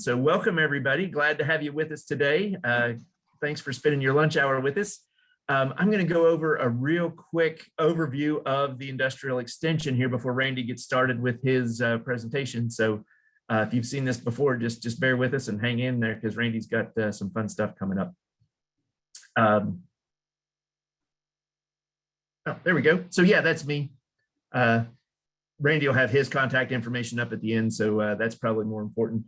So welcome everybody. Glad to have you with us today. Thanks for spending your lunch hour with us. I'm going to go over a real quick overview of the industrial extension here before Randy gets started with his presentation. So if you've seen this before, just bear with us and hang in there because Randy's got some fun stuff coming up. Oh, there we go. So yeah, that's me. Randy will have his contact information up at the end, so that's probably more important.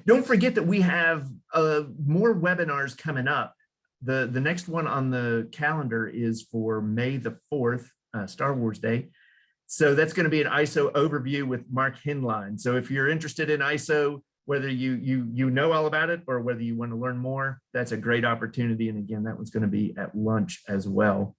Don't forget that we have more webinars coming up. The next one on the calendar is for May the 4th, Star Wars Day. So that's going to be an ISO overview with Mark Hinline. So if you're interested in ISO, whether you know all about it or whether you want to learn more, that's a great opportunity. And again, that one's going to be at lunch as well.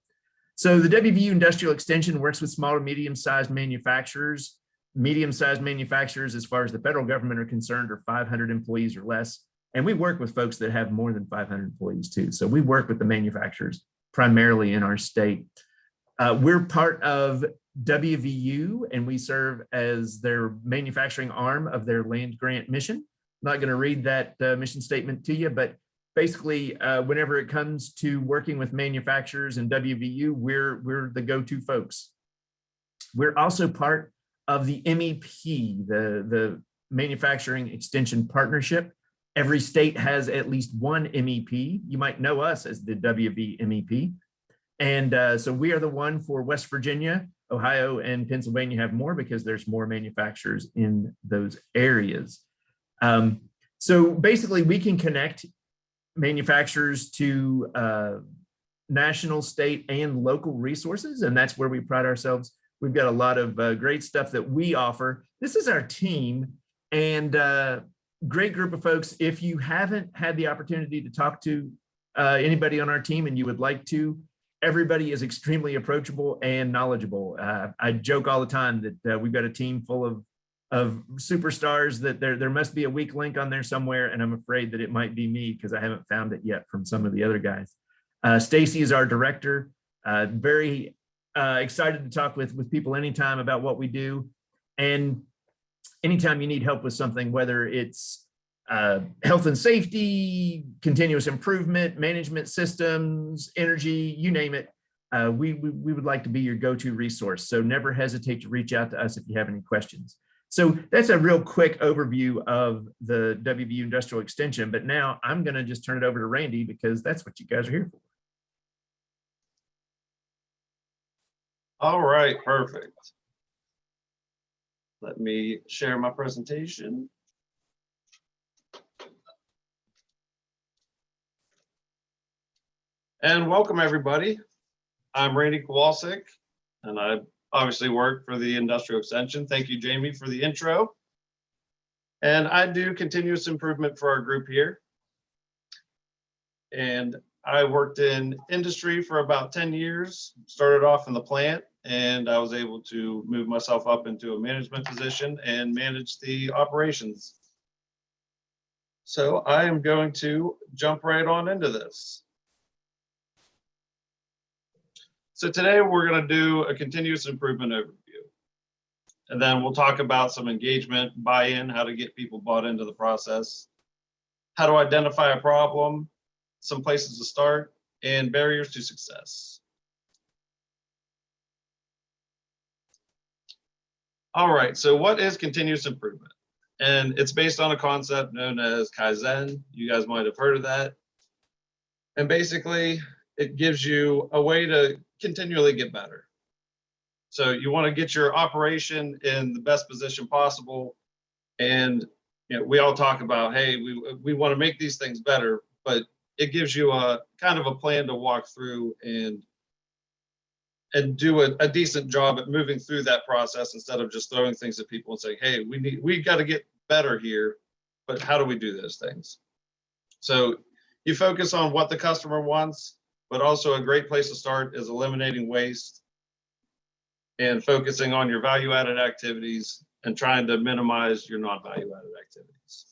So the WVU Industrial Extension works with small to medium-sized manufacturers. Medium-sized manufacturers, as far as the federal government are concerned, are 500 employees or less. And we work with folks that have more than 500 employees too. So we work with the manufacturers primarily in our state. We're part of WVU and we serve as their manufacturing arm of their land grant mission. I'm not going to read that mission statement to you, but basically, whenever it comes to working with manufacturers in WVU, we're the go-to folks. We're also part of the MEP, the Manufacturing Extension Partnership. Every state has at least one MEP. You might know us as the WV MEP. And so we are the one for West Virginia, Ohio, and Pennsylvania have more because there's more manufacturers in those areas. So basically, we can connect manufacturers to national, state, and local resources, and that's where we pride ourselves. We've got a lot of great stuff that we offer. This is our team, and great group of folks. If you haven't had the opportunity to talk to anybody on our team and you would like to, everybody is extremely approachable and knowledgeable. I joke all the time that we've got a team full of superstars that there must be a weak link on there somewhere, and I'm afraid that it might be me because I haven't found it yet from some of the other guys. Stacy is our director. Very excited to talk with people anytime about what we do, and anytime you need help with something, whether it's health and safety, continuous improvement, management systems, energy, you name it, we would like to be your go-to resource. So never hesitate to reach out to us if you have any questions. So that's a real quick overview of the WVU Industrial Extension, but now I'm going to just turn it over to Randy because that's what you guys are here for. All right, perfect. Let me share my presentation. And welcome everybody. I'm Randy Kowalczyk, and I obviously work for the Industrial Extension. Thank you, Jamie, for the intro. And I do continuous improvement for our group here. And I worked in industry for about 10 years, started off in the plant, and I was able to move myself up into a management position and manage the operations. So I am going to jump right on into this. So today we're going to do a continuous improvement overview. And then we'll talk about some engagement, buy-in, how to get people bought into the process, how to identify a problem, some places to start, and barriers to success. All right, so what is continuous improvement? And it's based on a concept known as Kaizen. You guys might have heard of that. And basically, it gives you a way to continually get better. So you want to get your operation in the best position possible. And we all talk about, hey, we want to make these things better, but it gives you a kind of a plan to walk through and do a decent job at moving through that process instead of just throwing things at people and saying, hey, we got to get better here, but how do we do those things? So you focus on what the customer wants, but also a great place to start is eliminating waste and focusing on your value-added activities and trying to minimize your non-value-added activities.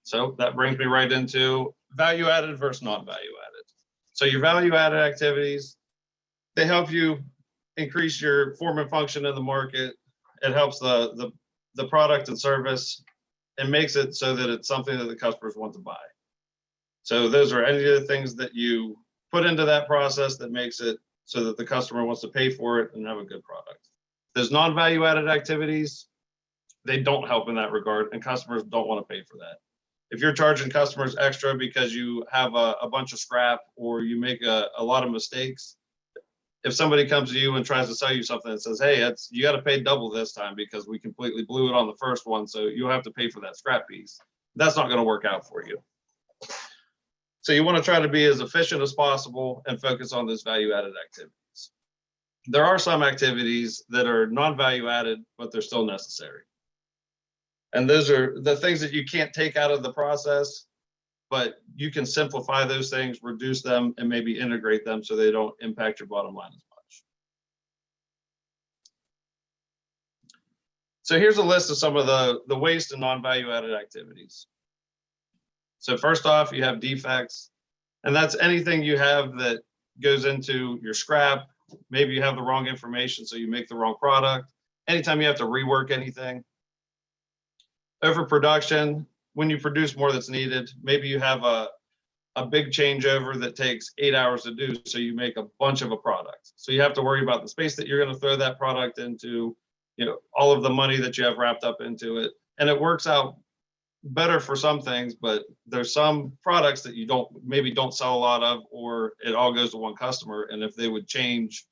So that brings me right into value-added versus non-value-added. So your value-added activities, they help you increase your form and function in the market. It helps the product and service and makes it so that it's something that the customers want to buy. So those are any of the things that you put into that process that makes it so that the customer wants to pay for it and have a good product. Those non-value added activities, they don't help in that regard, and customers don't want to pay for that. If you're charging customers extra because you have a bunch of scrap or you make a lot of mistakes, if somebody comes to you and tries to sell you something that says, hey, you got to pay double this time because we completely blew it on the first one, so you'll have to pay for that scrap piece, that's not going to work out for you. So you want to try to be as efficient as possible and focus on those value-added activities. There are some activities that are non-value added, but they're still necessary. And those are the things that you can't take out of the process, but you can simplify those things, reduce them, and maybe integrate them so they don't impact your bottom line as much. So here's a list of some of the waste and non-value added activities. So first off, you have defects, and that's anything you have that goes into your scrap. Maybe you have the wrong information, so you make the wrong product. Anytime you have to rework anything. Overproduction, when you produce more that's needed, maybe you have a big changeover that takes 8 hours to do, so you make a bunch of a product. So you have to worry about the space that you're going to throw that product into, all of the money that you have wrapped up into it. And it works out better for some things, but there's some products that you maybe don't sell a lot of, or it all goes to one customer. And if they would change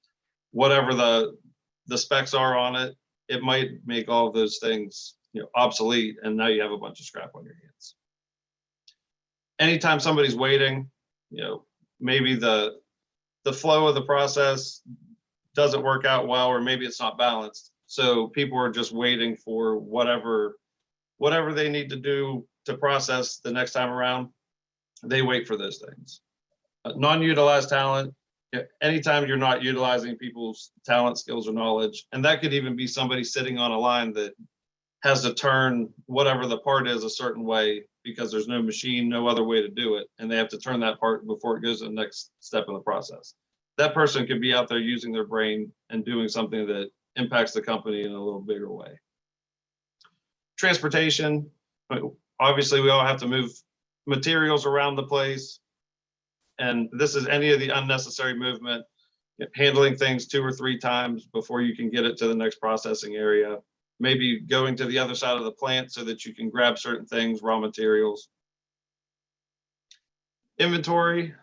whatever the specs are on it, it might make all of those things obsolete, and now you have a bunch of scrap on your hands. Anytime somebody's waiting, maybe the flow of the process doesn't work out well, or maybe it's not balanced. So people are just waiting for whatever they need to do to process the next time around. They wait for those things. Non-utilized talent, anytime you're not utilizing people's talent, skills, or knowledge, and that could even be somebody sitting on a line that has to turn whatever the part is a certain way because there's no machine, no other way to do it, and they have to turn that part before it goes to the next step in the process. That person could be out there using their brain and doing something that impacts the company in a little bigger way. Transportation, obviously we all have to move materials around the place, and this is any of the unnecessary movement, handling things 2 or 3 times before you can get it to the next processing area. Maybe going to the other side of the plant so that you can grab certain things, raw materials. Inventory,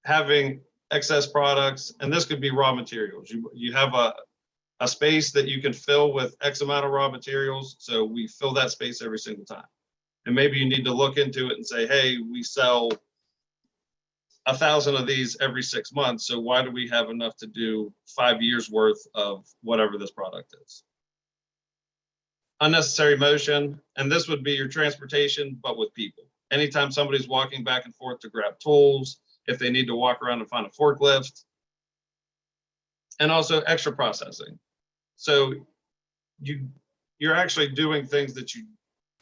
having excess products, and this could be raw materials. You have a space that you can fill with X amount of raw materials, so we fill that space every single time. And maybe you need to look into it and say, hey, we sell 1,000 of these every 6 months, so why do we have enough to do 5 years worth of whatever this product is? Unnecessary motion, and this would be your transportation, but with people. Anytime somebody's walking back and forth to grab tools, if they need to walk around and find a forklift, and also extra processing. So you're actually doing things that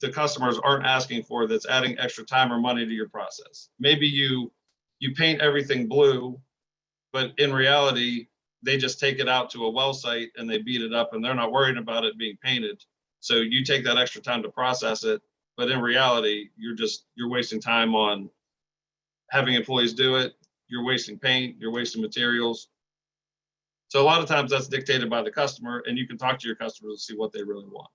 the customers aren't asking for, that's adding extra time or money to your process. Maybe you paint everything blue, but in reality, they just take it out to a well site and they beat it up, and they're not worried about it being painted. So you take that extra time to process it, but in reality, you're wasting time on having employees do it. You're wasting paint, you're wasting materials. So a lot of times that's dictated by the customer, and you can talk to your customers and see what they really want.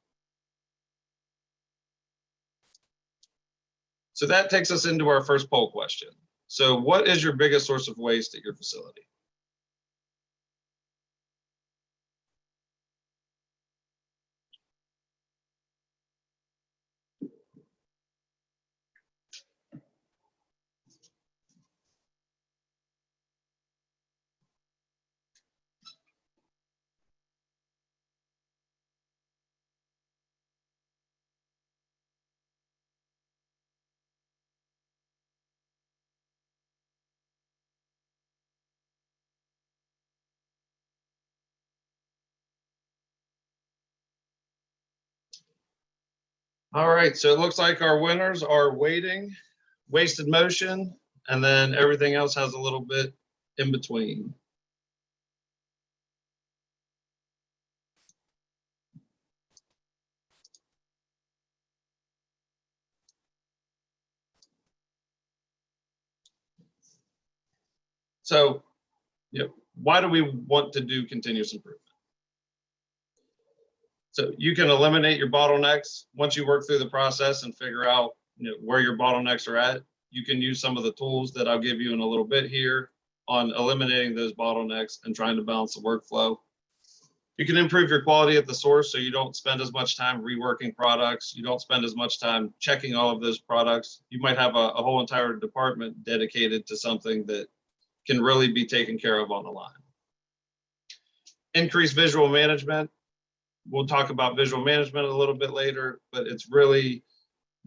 So that takes us into our first poll question. So what is your biggest source of waste at your facility? All right, so it looks like our winners are waiting, wasted motion, and then everything else has a little bit in between. So, why do we want to do continuous improvement? So you can eliminate your bottlenecks once you work through the process and figure out where your bottlenecks are at. You can use some of the tools that I'll give you in a little bit here on eliminating those bottlenecks and trying to balance the workflow. You can improve your quality at the source so you don't spend as much time reworking products. You don't spend as much time checking all of those products. You might have a whole entire department dedicated to something that can really be taken care of on the line. Increase visual management. We'll talk about visual management a little bit later, but it's really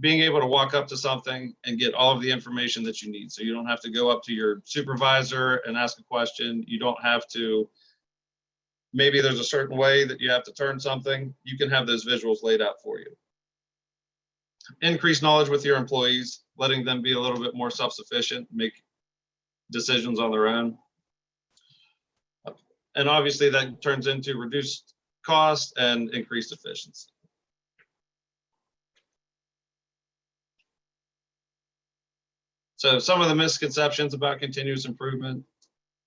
being able to walk up to something and get all of the information that you need. So you don't have to go up to your supervisor and ask a question. You don't have to, maybe there's a certain way that you have to turn something. You can have those visuals laid out for you. Increase knowledge with your employees, letting them be a little bit more self-sufficient, make decisions on their own. And obviously that turns into reduced cost and increased efficiency. So some of the misconceptions about continuous improvement: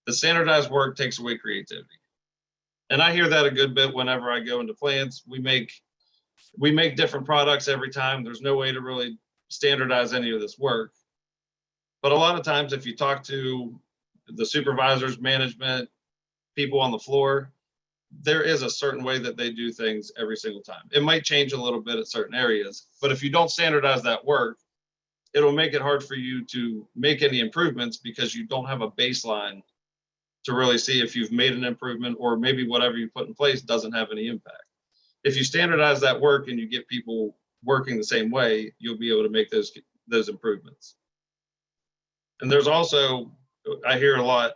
the standardized work takes away creativity. And I hear that a good bit whenever I go into plants. We make different products every time. There's no way to really standardize any of this work. But a lot of times if you talk to the supervisors, management, people on the floor, there is a certain way that they do things every single time. It might change a little bit at certain areas, but if you don't standardize that work, it'll make it hard for you to make any improvements because you don't have a baseline to really see if you've made an improvement, or maybe whatever you put in place doesn't have any impact. If you standardize that work and you get people working the same way, you'll be able to make those improvements. And there's also, I hear a lot,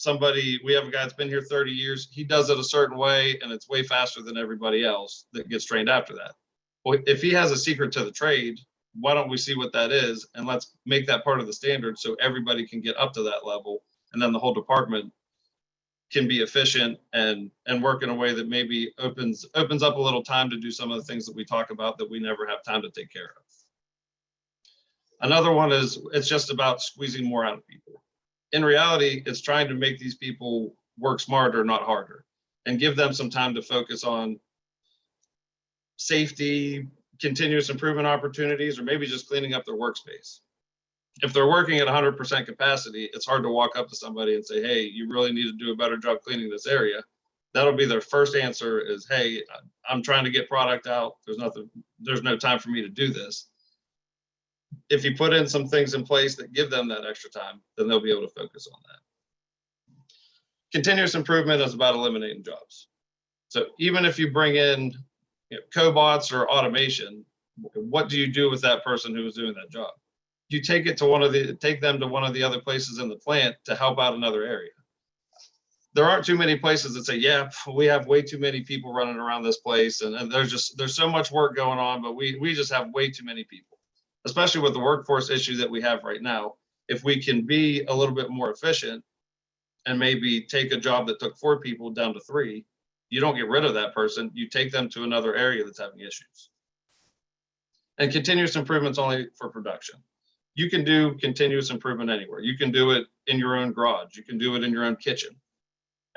we have a guy that's been here 30 years, he does it a certain way and it's way faster than everybody else that gets trained after that. Well, if he has a secret to the trade, why don't we see what that is, and let's make that part of the standard so everybody can get up to that level, and then the whole department can be efficient and work in a way that maybe opens up a little time to do some of the things that we talk about that we never have time to take care of. Another one is, it's just about squeezing more out of people. In reality, it's trying to make these people work smarter, not harder, and give them some time to focus on safety, continuous improvement opportunities, or maybe just cleaning up their workspace. If they're working at 100% capacity, it's hard to walk up to somebody and say, hey, you really need to do a better job cleaning this area. That'll be their first answer is, hey, I'm trying to get product out. There's no time for me to do this. If you put in some things in place that give them that extra time, then they'll be able to focus on that. Continuous improvement is about eliminating jobs. So even if you bring in cobots or automation, what do you do with that person who is doing that job? You take them to one of the other places in the plant to help out another area. There aren't too many places that say, yeah, we have way too many people running around this place, and there's so much work going on, but we just have way too many people. Especially with the workforce issue that we have right now, if we can be a little bit more efficient and maybe take a job that took 4 people down to 3, you don't get rid of that person, you take them to another area that's having issues. And continuous improvement's only for production. You can do continuous improvement anywhere. You can do it in your own garage. You can do it in your own kitchen.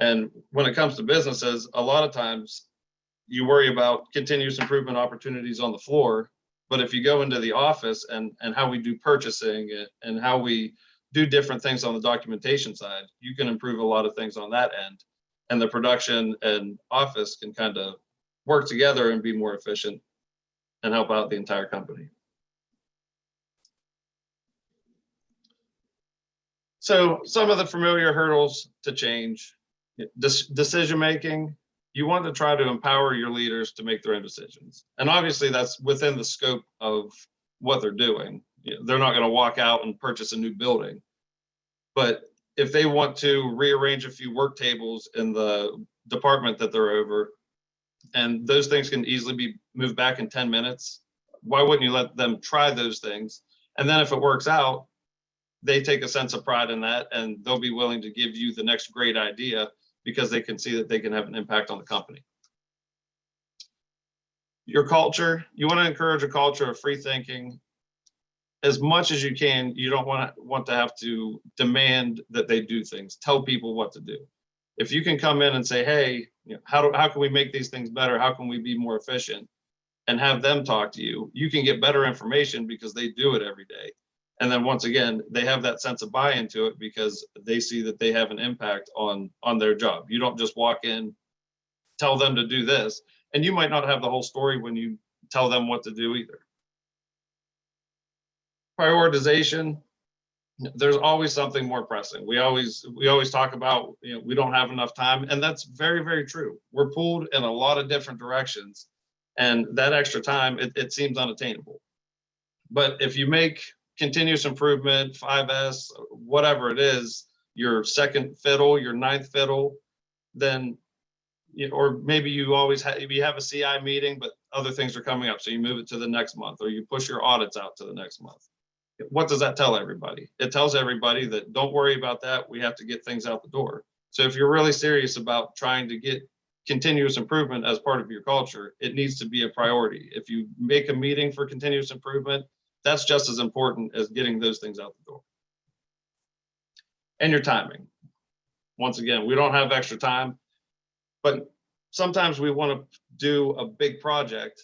And when it comes to businesses, a lot of times you worry about continuous improvement opportunities on the floor. But if you go into the office and how we do purchasing and how we do different things on the documentation side, you can improve a lot of things on that end. And the production and office can kind of work together and be more efficient and help out the entire company. So some of the familiar hurdles to change: decision-making. You want to try to empower your leaders to make their own decisions. And obviously that's within the scope of what they're doing. They're not going to walk out and purchase a new building. But if they want to rearrange a few work tables in the department that they're over, and those things can easily be moved back in 10 minutes, why wouldn't you let them try those things? And then if it works out, they take a sense of pride in that, and they'll be willing to give you the next great idea because they can see that they can have an impact on the company. Your culture, you want to encourage a culture of free thinking, as much as you can, you don't want to have to demand that they do things. Tell people what to do. If you can come in and say, hey, how can we make these things better? How can we be more efficient? And have them talk to you, you can get better information because they do it every day. And then once again, they have that sense of buy-in to it because they see that they have an impact on their job. You don't just walk in, tell them to do this, and you might not have the whole story when you tell them what to do either. Prioritization, there's always something more pressing. We always talk about, we don't have enough time, and that's very, very true. We're pulled in a lot of different directions, and that extra time, it seems unattainable. But if you make continuous improvement, 5S, whatever it is, your second fiddle, your ninth fiddle, then, or maybe you have a CI meeting, but other things are coming up, so you move it to the next month, or you push your audits out to the next month. What does that tell everybody? It tells everybody that don't worry about that. We have to get things out the door. So if you're really serious about trying to get continuous improvement as part of your culture, it needs to be a priority. If you make a meeting for continuous improvement, that's just as important as getting those things out the door. And your timing. Once again, we don't have extra time, but sometimes we want to do a big project.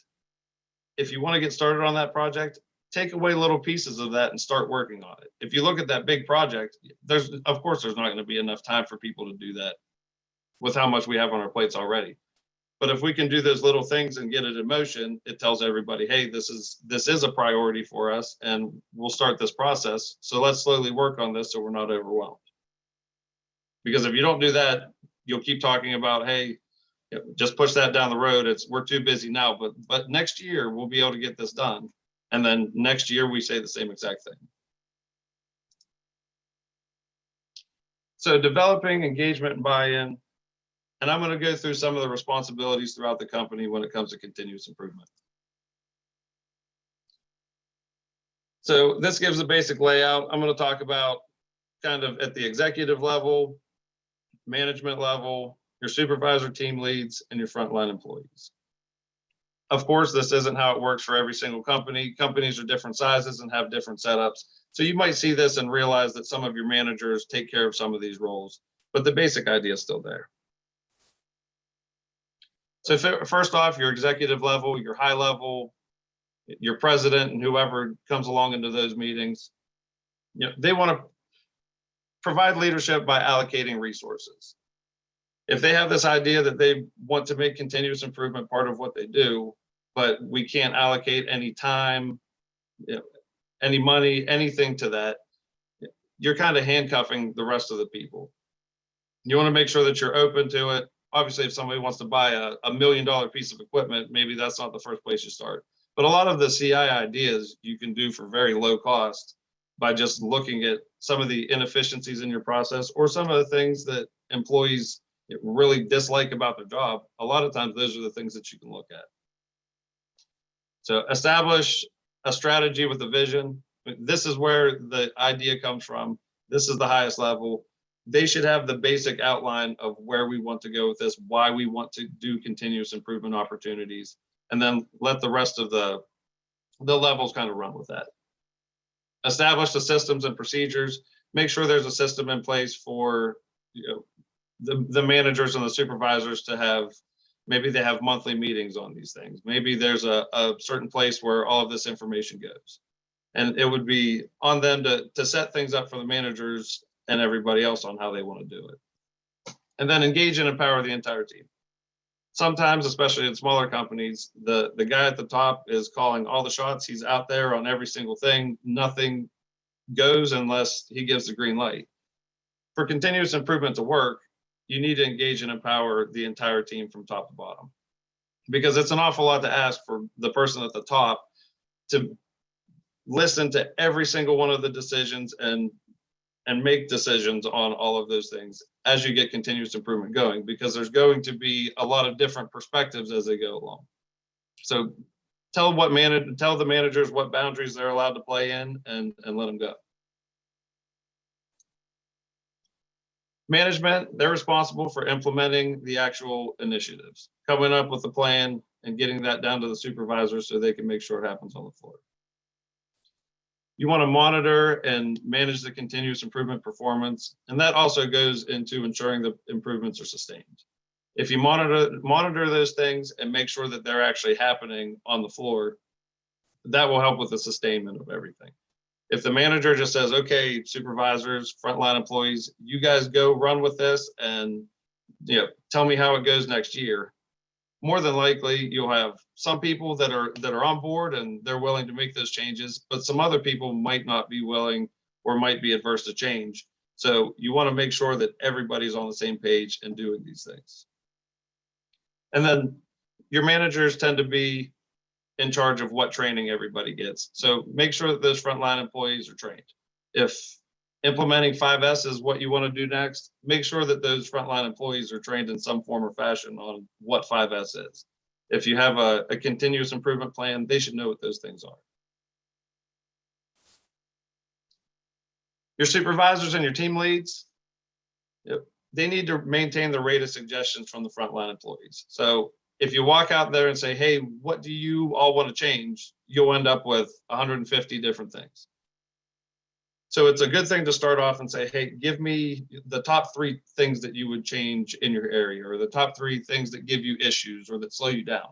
If you want to get started on that project, take away little pieces of that and start working on it. If you look at that big project, of course there's not going to be enough time for people to do that with how much we have on our plates already. But if we can do those little things and get it in motion, it tells everybody, hey, this is a priority for us, and we'll start this process. So let's slowly work on this so we're not overwhelmed. Because if you don't do that, you'll keep talking about, hey, just push that down the road. We're too busy now, but next year we'll be able to get this done. And then next year we say the same exact thing. So developing engagement and buy-in, and I'm going to go through some of the responsibilities throughout the company when it comes to continuous improvement. So this gives a basic layout. I'm going to talk about kind of at the executive level, management level, your supervisor, team leads, and your frontline employees. Of course, this isn't how it works for every single company. Companies are different sizes and have different setups. So you might see this and realize that some of your managers take care of some of these roles, but the basic idea is still there. So first off, your executive level, your high level, your president and whoever comes along into those meetings, they want to provide leadership by allocating resources. If they have this idea that they want to make continuous improvement part of what they do, but we can't allocate any time, any money, anything to that, you're kind of handcuffing the rest of the people. You want to make sure that you're open to it. Obviously, if somebody wants to buy a $1 million piece of equipment, maybe that's not the first place you start. But a lot of the CI ideas you can do for very low cost by just looking at some of the inefficiencies in your process or some of the things that employees really dislike about their job. A lot of times those are the things that you can look at. So establish a strategy with a vision. This is where the idea comes from. This is the highest level. They should have the basic outline of where we want to go with this, why we want to do continuous improvement opportunities, and then let the rest of the levels kind of run with that. Establish the systems and procedures. Make sure there's a system in place for the managers and the supervisors to have. Maybe they have monthly meetings on these things. Maybe there's a certain place where all of this information goes. And it would be on them to set things up for the managers and everybody else on how they want to do it. And then engage and empower the entire team. Sometimes, especially in smaller companies, the guy at the top is calling all the shots. He's out there on every single thing. Nothing goes unless he gives the green light. For continuous improvement to work, you need to engage and empower the entire team from top to bottom, because it's an awful lot to ask for the person at the top to listen to every single one of the decisions and make decisions on all of those things as you get continuous improvement going, because there's going to be a lot of different perspectives as they go along. So tell the managers what boundaries they're allowed to play in and let them go. Management, they're responsible for implementing the actual initiatives, coming up with a plan and getting that down to the supervisors so they can make sure it happens on the floor. You want to monitor and manage the continuous improvement performance. And that also goes into ensuring the improvements are sustained. If you monitor those things and make sure that they're actually happening on the floor, that will help with the sustainment of everything. If the manager just says, okay, supervisors, frontline employees, you guys go run with this and tell me how it goes next year, more than likely you'll have some people that are on board and they're willing to make those changes, but some other people might not be willing or might be adverse to change. So you want to make sure that everybody's on the same page and doing these things. And then your managers tend to be in charge of what training everybody gets. So make sure that those frontline employees are trained. If implementing 5S is what you want to do next, make sure that those frontline employees are trained in some form or fashion on what 5S is. If you have a continuous improvement plan, they should know what those things are. Your supervisors and your team leads, they need to maintain the rate of suggestions from the frontline employees. So if you walk out there and say, hey, what do you all want to change? You'll end up with 150 different things. So it's a good thing to start off and say, hey, give me the top 3 things that you would change in your area, or the top 3 things that give you issues or that slow you down,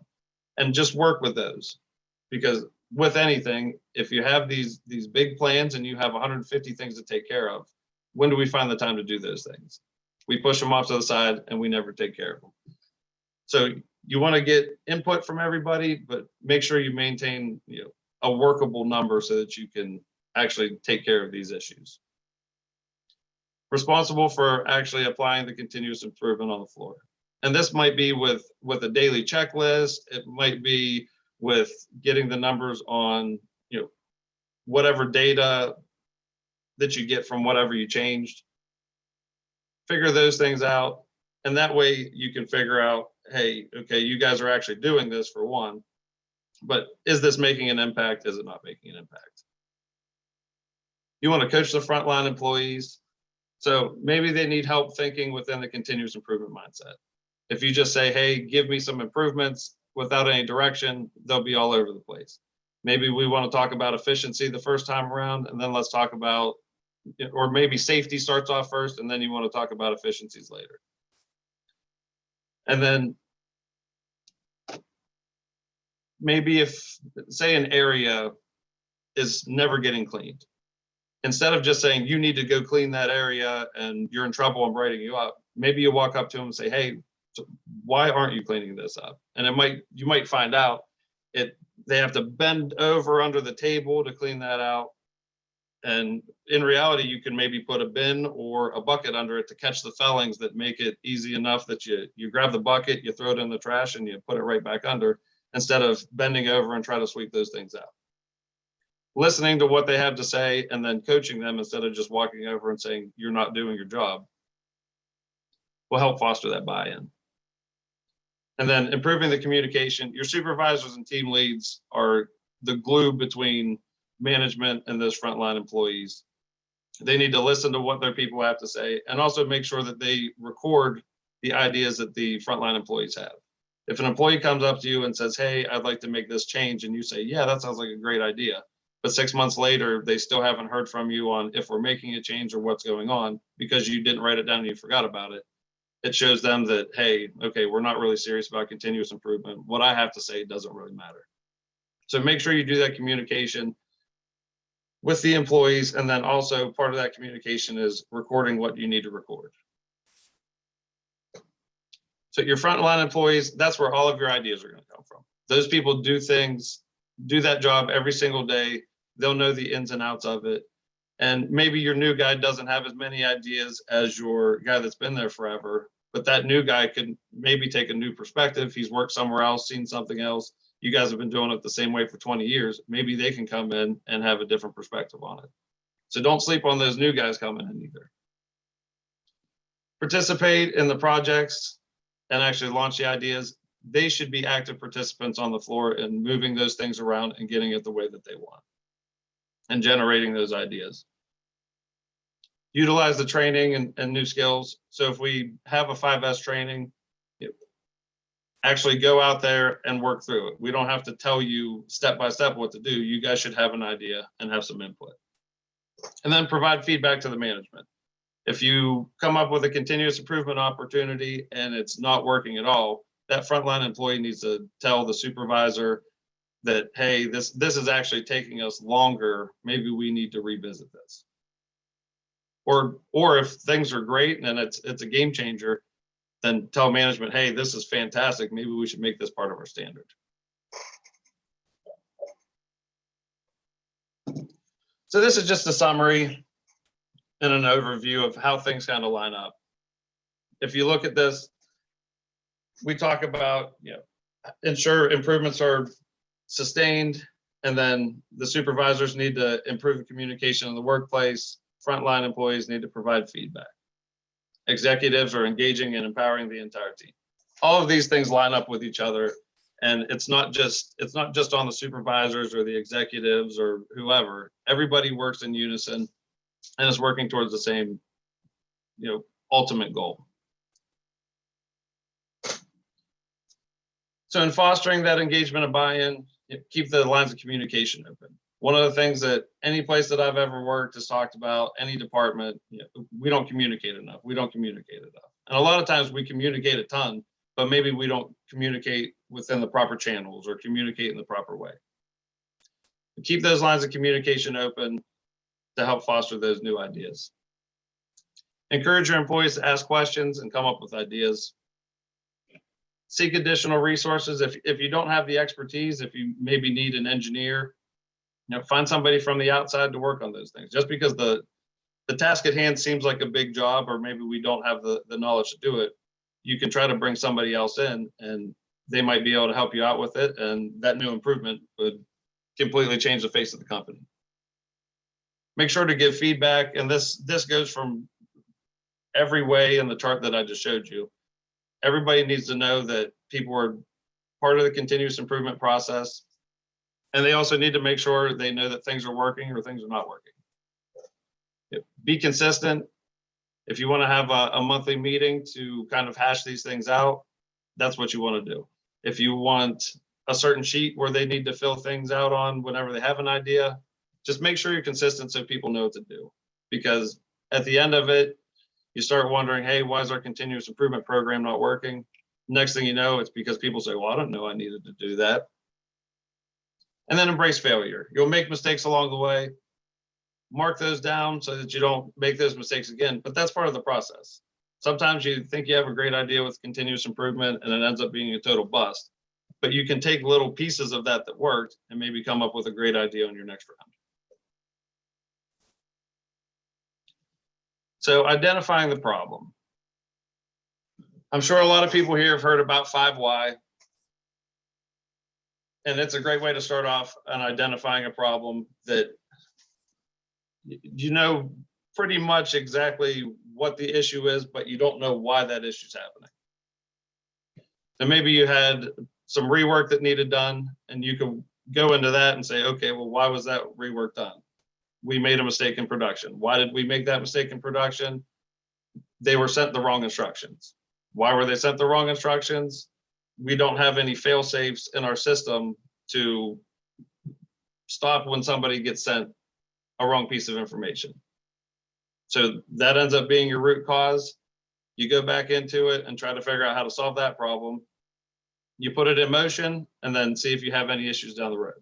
and just work with those. Because with anything, if you have these big plans and you have 150 things to take care of, when do we find the time to do those things? We push them off to the side and we never take care of them. So you want to get input from everybody, but make sure you maintain a workable number so that you can actually take care of these issues. Responsible for actually applying the continuous improvement on the floor. And this might be with a daily checklist. It might be with getting the numbers on whatever data that you get from whatever you changed. Figure those things out. And that way you can figure out, hey, okay, you guys are actually doing this for one, but is this making an impact? Is it not making an impact? You want to coach the frontline employees. So maybe they need help thinking within the continuous improvement mindset. If you just say, hey, give me some improvements without any direction, they'll be all over the place. Maybe we want to talk about efficiency the first time around, and then let's talk about, or maybe safety starts off first, and then you want to talk about efficiencies later. And then maybe if, say, an area is never getting cleaned, instead of just saying you need to go clean that area and you're in trouble, I'm writing you up, maybe you walk up to them and say, hey, why aren't you cleaning this up? And you might find out they have to bend over under the table to clean that out. And in reality, you can maybe put a bin or a bucket under it to catch the fellings that make it easy enough that you grab the bucket, you throw it in the trash, and you put it right back under, instead of bending over and try to sweep those things out. Listening to what they have to say and then coaching them instead of just walking over and saying, you're not doing your job, will help foster that buy-in. And then improving the communication. Your supervisors and team leads are the glue between management and those frontline employees. They need to listen to what their people have to say and also make sure that they record the ideas that the frontline employees have. If an employee comes up to you and says, hey, I'd like to make this change, and you say, yeah, that sounds like a great idea, but 6 months later, they still haven't heard from you on if we're making a change or what's going on because you didn't write it down and you forgot about it, it shows them that, hey, okay, we're not really serious about continuous improvement. What I have to say doesn't really matter. So make sure you do that communication with the employees. And then also part of that communication is recording what you need to record. So your frontline employees, that's where all of your ideas are going to come from. Those people do that job every single day. They'll know the ins and outs of it. And maybe your new guy doesn't have as many ideas as your guy that's been there forever, but that new guy could maybe take a new perspective. He's worked somewhere else, seen something else. You guys have been doing it the same way for 20 years. Maybe they can come in and have a different perspective on it. So don't sleep on those new guys coming in either. Participate in the projects and actually launch the ideas. They should be active participants on the floor and moving those things around and getting it the way that they want and generating those ideas. Utilize the training and new skills. So if we have a 5S training, actually go out there and work through it. We don't have to tell you step by step what to do. You guys should have an idea and have some input. And then provide feedback to the management. If you come up with a continuous improvement opportunity and it's not working at all, that frontline employee needs to tell the supervisor that, hey, this is actually taking us longer. Maybe we need to revisit this. Or if things are great and it's a game changer, then tell management, hey, this is fantastic. Maybe we should make this part of our standard. So this is just a summary and an overview of how things kind of line up. If you look at this, we talk about, ensure improvements are sustained, and then the supervisors need to improve the communication in the workplace. Frontline employees need to provide feedback. Executives are engaging and empowering the entire team. All of these things line up with each other, and it's not just on the supervisors or the executives or whoever. Everybody works in unison and is working towards the same, ultimate goal. So in fostering that engagement and buy-in, keep the lines of communication open. One of the things that any place that I've ever worked has talked about, any department, we don't communicate enough. We don't communicate enough. And a lot of times we communicate a ton, but maybe we don't communicate within the proper channels or communicate in the proper way. Keep those lines of communication open to help foster those new ideas. Encourage your employees to ask questions and come up with ideas. Seek additional resources. If you don't have the expertise, if you maybe need an engineer, find somebody from the outside to work on those things. Just because the task at hand seems like a big job, or maybe we don't have the knowledge to do it, you can try to bring somebody else in and they might be able to help you out with it. And that new improvement would completely change the face of the company. Make sure to give feedback. And this goes from every way in the chart that I just showed you. Everybody needs to know that people are part of the continuous improvement process. And they also need to make sure they know that things are working or things are not working. Be consistent. If you want to have a monthly meeting to kind of hash these things out, that's what you want to do. If you want a certain sheet where they need to fill things out on whenever they have an idea, just make sure you're consistent so people know what to do. Because at the end of it, you start wondering, hey, why is our continuous improvement program not working? Next thing you know, it's because people say, well, I don't know I needed to do that. And then embrace failure. You'll make mistakes along the way. Mark those down so that you don't make those mistakes again, but that's part of the process. Sometimes you think you have a great idea with continuous improvement and it ends up being a total bust, but you can take little pieces of that worked and maybe come up with a great idea on your next round. So identifying the problem. I'm sure a lot of people here have heard about 5 why. And it's a great way to start off on identifying a problem that you know pretty much exactly what the issue is, but you don't know why that issue is happening. So maybe you had some rework that needed done, and you can go into that and say, okay, well, why was that rework done? We made a mistake in production. Why did we make that mistake in production? They were sent the wrong instructions. Why were they sent the wrong instructions? We don't have any fail safes in our system to stop when somebody gets sent a wrong piece of information. So that ends up being your root cause. You go back into it and try to figure out how to solve that problem. You put it in motion and then see if you have any issues down the road.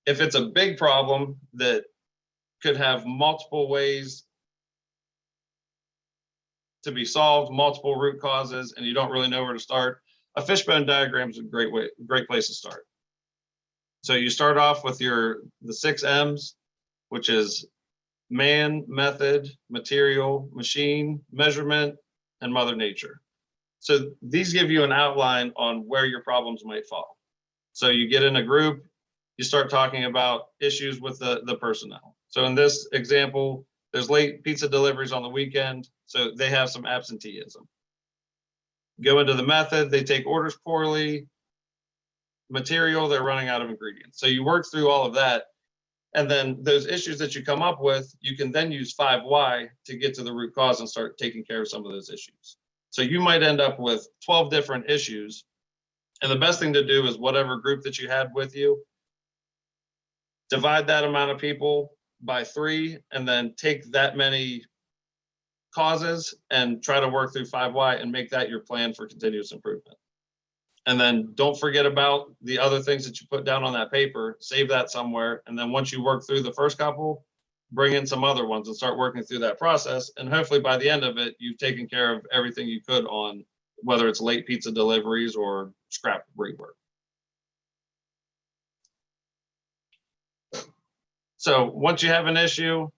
If it's a big problem that could have multiple ways to be solved, multiple root causes, and you don't really know where to start, a fishbone diagram is a great place to start. So you start off with the 6 M's, which is man, method, material, machine, measurement, and Mother Nature. So these give you an outline on where your problems might fall. So you get in a group, you start talking about issues with the personnel. So in this example, there's late pizza deliveries on the weekend, so they have some absenteeism. Go into the method, they take orders poorly. Material, they're running out of ingredients. So you work through all of that, And then those issues that you come up with, you can then use 5Y to get to the root cause and start taking care of some of those issues. So you might end up with 12 different issues. And the best thing to do is whatever group that you had with you, divide that amount of people by 3, and then take that many causes and try to work through 5Y and make that your plan for continuous improvement. And then don't forget about the other things that you put down on that paper, save that somewhere. And then once you work through the first couple, bring in some other ones and start working through that process. And hopefully by the end of it, you've taken care of everything you could on whether it's late pizza deliveries or scrap rework. So once you have an issue,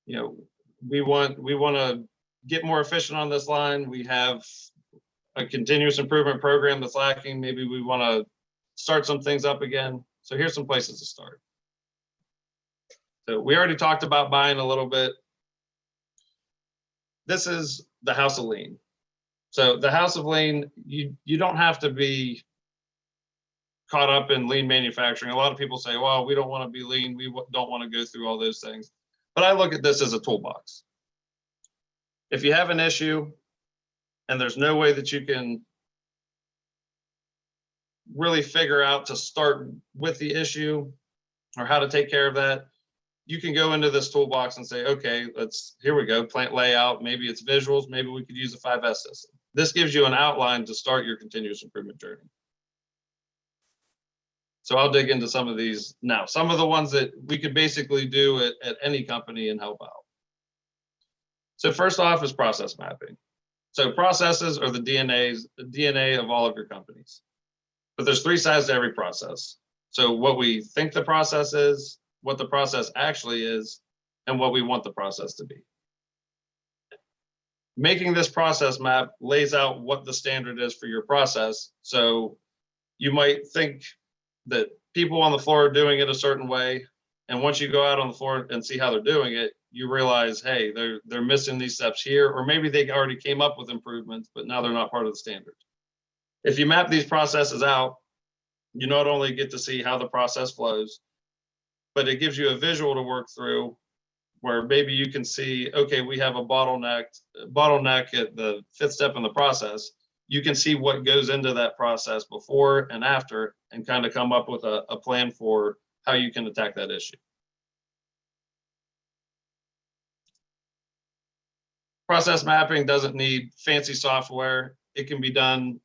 you know, we want to get more efficient on this line. We have a continuous improvement program that's lacking. Maybe we want to start some things up again. So here's some places to start. So we already talked about BuyIn a little bit. This is the house of lean. So the house of lean, you don't have to be caught up in lean manufacturing. A lot of people say, well, we don't want to be lean. We don't want to go through all those things. But I look at this as a toolbox. If you have an issue and there's no way that you can really figure out to start with the issue or how to take care of that, you can go into this toolbox and say, okay, here we go, plant layout. Maybe it's visuals. Maybe we could use a 5S system. This gives you an outline to start your continuous improvement journey. So I'll dig into some of these now. Some of the ones that we could basically do at any company and help out. So first off is process mapping. So processes are the DNA of all of your companies. But there's 3 sides to every process. So what we think the process is, what the process actually is, and what we want the process to be. Making this process map lays out what the standard is for your process. So you might think that people on the floor are doing it a certain way. And once you go out on the floor and see how they're doing it, you realize, hey, they're missing these steps here, or maybe they already came up with improvements, but now they're not part of the standard. If you map these processes out, you not only get to see how the process flows, but it gives you a visual to work through where maybe you can see, okay, we have a bottleneck at the 5th step in the process. You can see what goes into that process before and after and kind of come up with a plan for how you can attack that issue. Process mapping doesn't need fancy software. It can be done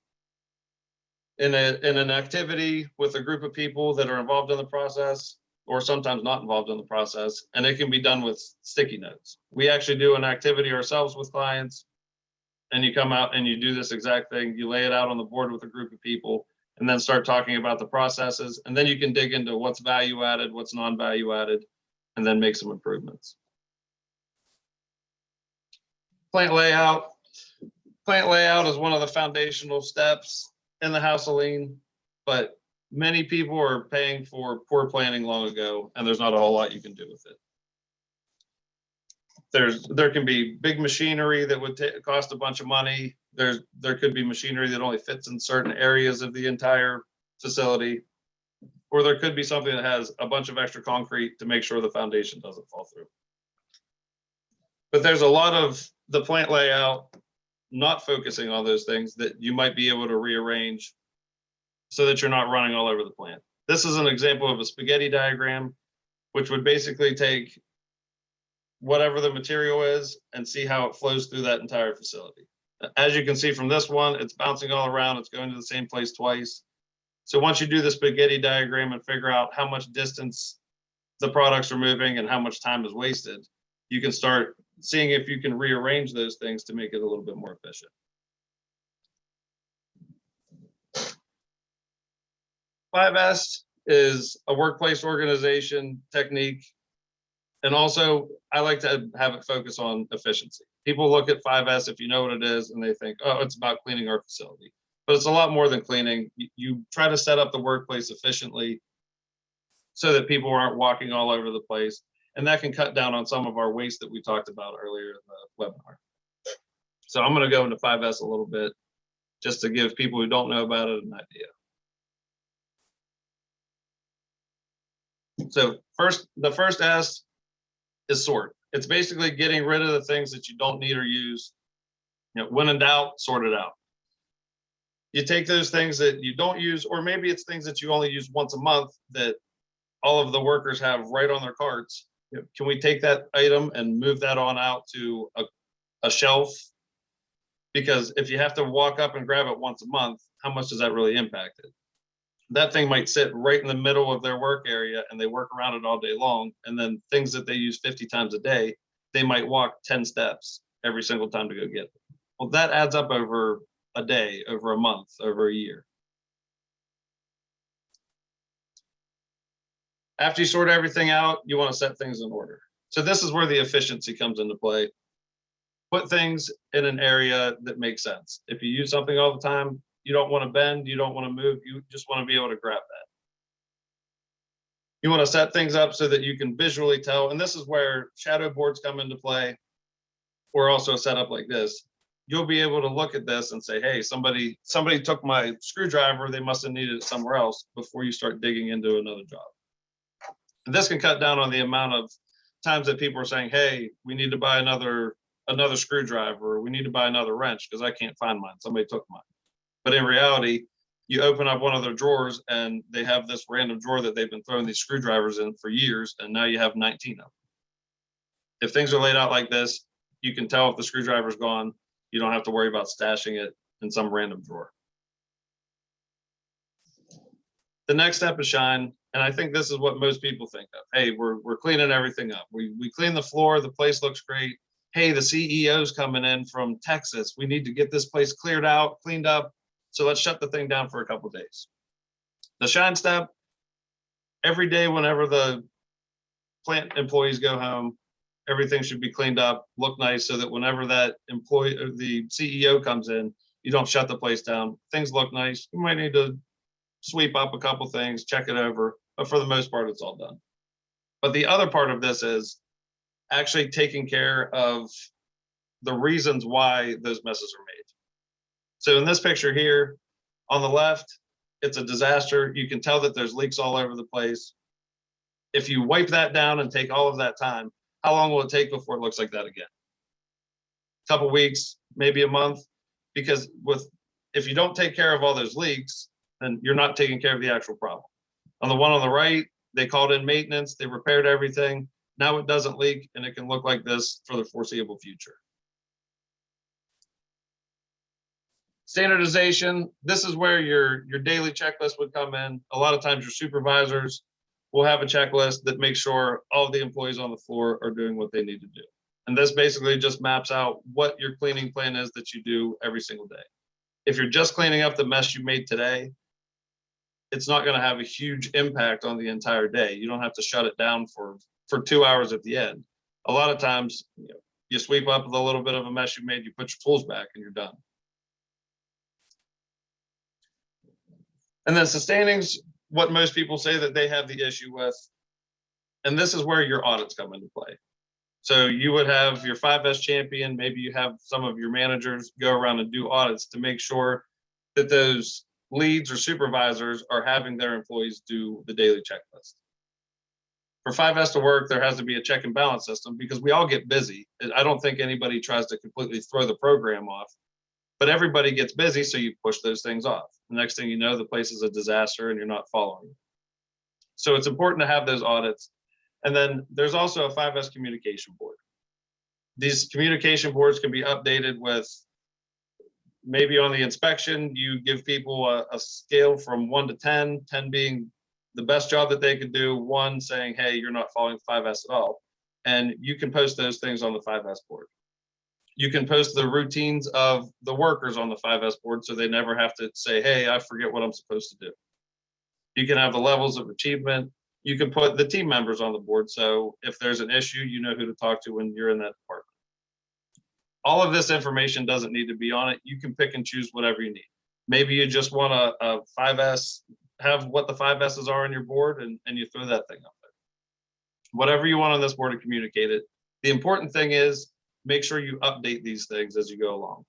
in an activity with a group of people that are involved in the process, or sometimes not involved in the process, and it can be done with sticky notes. We actually do an activity ourselves with clients, and you come out and you do this exact thing. You lay it out on the board with a group of people, and then start talking about the processes, and then you can dig into what's value added, what's non-value added, and then make some improvements. Plant layout. Plant layout is one of the foundational steps in the house of lean, but many people are paying for poor planning long ago, and there's not a whole lot you can do with it. There can be big machinery that would cost a bunch of money. There could be machinery that only fits in certain areas of the entire facility, or there could be something that has a bunch of extra concrete to make sure the foundation doesn't fall through. But there's a lot of the plant layout not focusing on those things that you might be able to rearrange so that you're not running all over the plant. This is an example of a spaghetti diagram, which would basically take whatever the material is and see how it flows through that entire facility. As you can see from this one, it's bouncing all around. It's going to the same place twice. So once you do the spaghetti diagram and figure out how much distance the products are moving and how much time is wasted, you can start seeing if you can rearrange those things to make it a little bit more efficient. Five S is a workplace organization technique. And also, I like to have it focus on efficiency. People look at 5S, if you know what it is, and they think, oh, it's about cleaning our facility. But it's a lot more than cleaning. You try to set up the workplace efficiently so that people aren't walking all over the place. And that can cut down on some of our waste that we talked about earlier in the webinar. So I'm going to go into 5S a little bit just to give people who don't know about it an idea. So the first S is sort. It's basically getting rid of the things that you don't need or use. When in doubt, sort it out. You take those things that you don't use, or maybe it's things that you only use once a month that all of the workers have right on their carts. Can we take that item and move that on out to a shelf? Because if you have to walk up and grab it once a month, how much does that really impact it? That thing might sit right in the middle of their work area and they work around it all day long. And then things that they use 50 times a day, they might walk 10 steps every single time to go get it. Well, that adds up over a day, over a month, over a year. After you sort everything out, you want to set things in order. So this is where the efficiency comes into play. Put things in an area that makes sense. If you use something all the time, you don't want to bend, you don't want to move, you just want to be able to grab that. You want to set things up so that you can visually tell, and this is where shadow boards come into play, or also set up like this. You'll be able to look at this and say, hey, somebody took my screwdriver, they must have needed it somewhere else, before you start digging into another job. And this can cut down on the amount of times that people are saying, hey, we need to buy another screwdriver, or we need to buy another wrench because I can't find mine, somebody took mine. But in reality, you open up one of their drawers and they have this random drawer that they've been throwing these screwdrivers in for years, and now you have 19 of them. If things are laid out like this, you can tell if the screwdriver's gone. You don't have to worry about stashing it in some random drawer. The next step is shine, and I think this is what most people think of. Hey, we're cleaning everything up. We clean the floor, the place looks great. Hey, the CEO's coming in from Texas. We need to get this place cleared out, cleaned up. So let's shut the thing down for a couple of days. The shine step, every day whenever the plant employees go home, everything should be cleaned up, look nice, so that whenever that employee or the CEO comes in, you don't shut the place down. Things look nice. You might need to sweep up a couple things, check it over, but for the most part, it's all done. But the other part of this is actually taking care of the reasons why those messes are made. So in this picture here, on the left, it's a disaster. You can tell that there's leaks all over the place. If you wipe that down and take all of that time, how long will it take before it looks like that again? A couple weeks, maybe a month, because if you don't take care of all those leaks, then you're not taking care of the actual problem. On the one on the right, they called in maintenance, they repaired everything. Now it doesn't leak and it can look like this for the foreseeable future. Standardization, this is where your daily checklist would come in. A lot of times your supervisors will have a checklist that makes sure all of the employees on the floor are doing what they need to do. And this basically just maps out what your cleaning plan is that you do every single day. If you're just cleaning up the mess you made today, it's not going to have a huge impact on the entire day. You don't have to shut it down for 2 hours at the end. A lot of times, you sweep up the little bit of a mess you made, you put your tools back, and you're done. And then sustaining's what most people say that they have the issue with. And this is where your audits come into play. So you would have your 5S champion, maybe you have some of your managers go around and do audits to make sure that those leads or supervisors are having their employees do the daily checklist. For 5S to work, there has to be a check and balance system because we all get busy. I don't think anybody tries to completely throw the program off, but everybody gets busy, so you push those things off. The next thing you know, the place is a disaster and you're not following. So it's important to have those audits. And then there's also a 5S communication board. These communication boards can be updated with, maybe on the inspection, you give people a scale from 1 to 10, 10 being the best job that they could do, 1 saying, hey, you're not following 5S at all. And you can post those things on the 5S board. You can post the routines of the workers on the 5S board so they never have to say, hey, I forget what I'm supposed to do. You can have the levels of achievement. You can put the team members on the board. So if there's an issue, you know who to talk to when you're in that department. All of this information doesn't need to be on it. You can pick and choose whatever you need. Maybe you just want a 5S, have what the 5S's are on your board, and you throw that thing up there. Whatever you want on this board to communicate it. The important thing is make sure you update these things as you go along.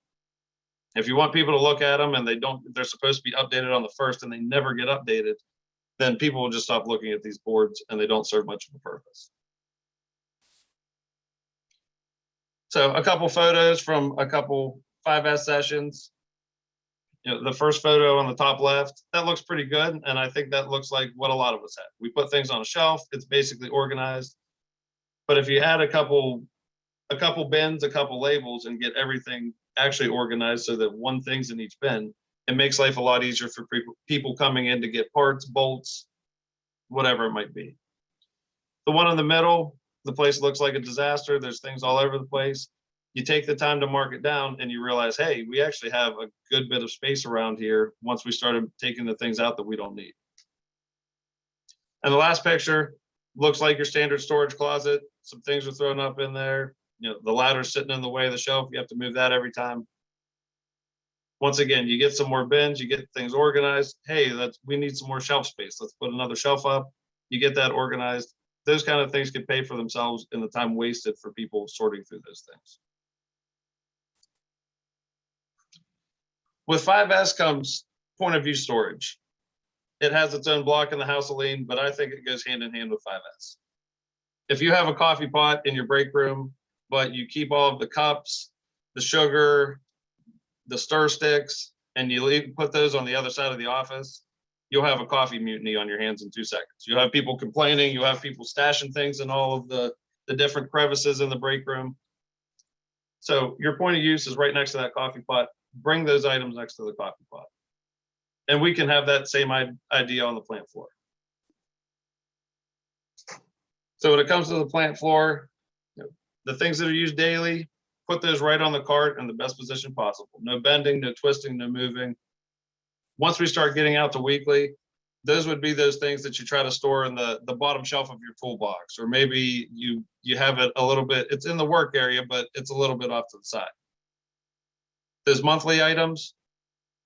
If you want people to look at them and they're supposed to be updated on the 1st and they never get updated, then people will just stop looking at these boards and they don't serve much of a purpose. So a couple photos from a couple 5S sessions. The first photo on the top left, that looks pretty good. And I think that looks like what a lot of us have. We put things on a shelf, it's basically organized. But if you add a couple bins, a couple labels, and get everything actually organized so that one thing's in each bin, it makes life a lot easier for people coming in to get parts, bolts, whatever it might be. The one in the middle, the place looks like a disaster. There's things all over the place. You take the time to mark it down and you realize, hey, we actually have a good bit of space around here once we started taking the things out that we don't need. And the last picture looks like your standard storage closet. Some things are thrown up in there. The ladder's sitting in the way of the shelf. You have to move that every time. Once again, you get some more bins, you get things organized. Hey, we need some more shelf space. Let's put another shelf up. You get that organized. Those kind of things can pay for themselves in the time wasted for people sorting through those things. With 5S comes point of view storage. It has its own block in the house of lean, but I think it goes hand in hand with 5S. If you have a coffee pot in your break room, but you keep all of the cups, the sugar, the stir sticks, and you put those on the other side of the office, you'll have a coffee mutiny on your hands in 2 seconds. You'll have people complaining, you'll have people stashing things in all of the different crevices in the break room. So your point of use is right next to that coffee pot. Bring those items next to the coffee pot. And we can have that same idea on the plant floor. So when it comes to the plant floor, the things that are used daily, put those right on the cart in the best position possible. No bending, no twisting, no moving. Once we start getting out to weekly, those would be those things that you try to store in the bottom shelf of your toolbox, or maybe you have it a little bit, it's in the work area, but it's a little bit off to the side. Those monthly items,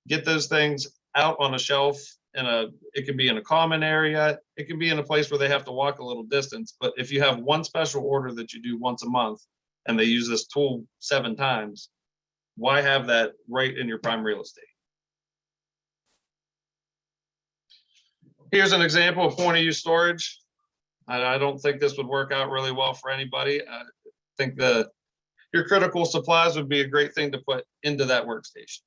get those things out on a shelf it can be in a common area. It can be in a place where they have to walk a little distance. But if you have one special order that you do once a month and they use this tool 7 times, why have that right in your prime real estate? Here's an example of point of use storage. I don't think this would work out really well for anybody. I think your critical supplies would be a great thing to put into that workstation.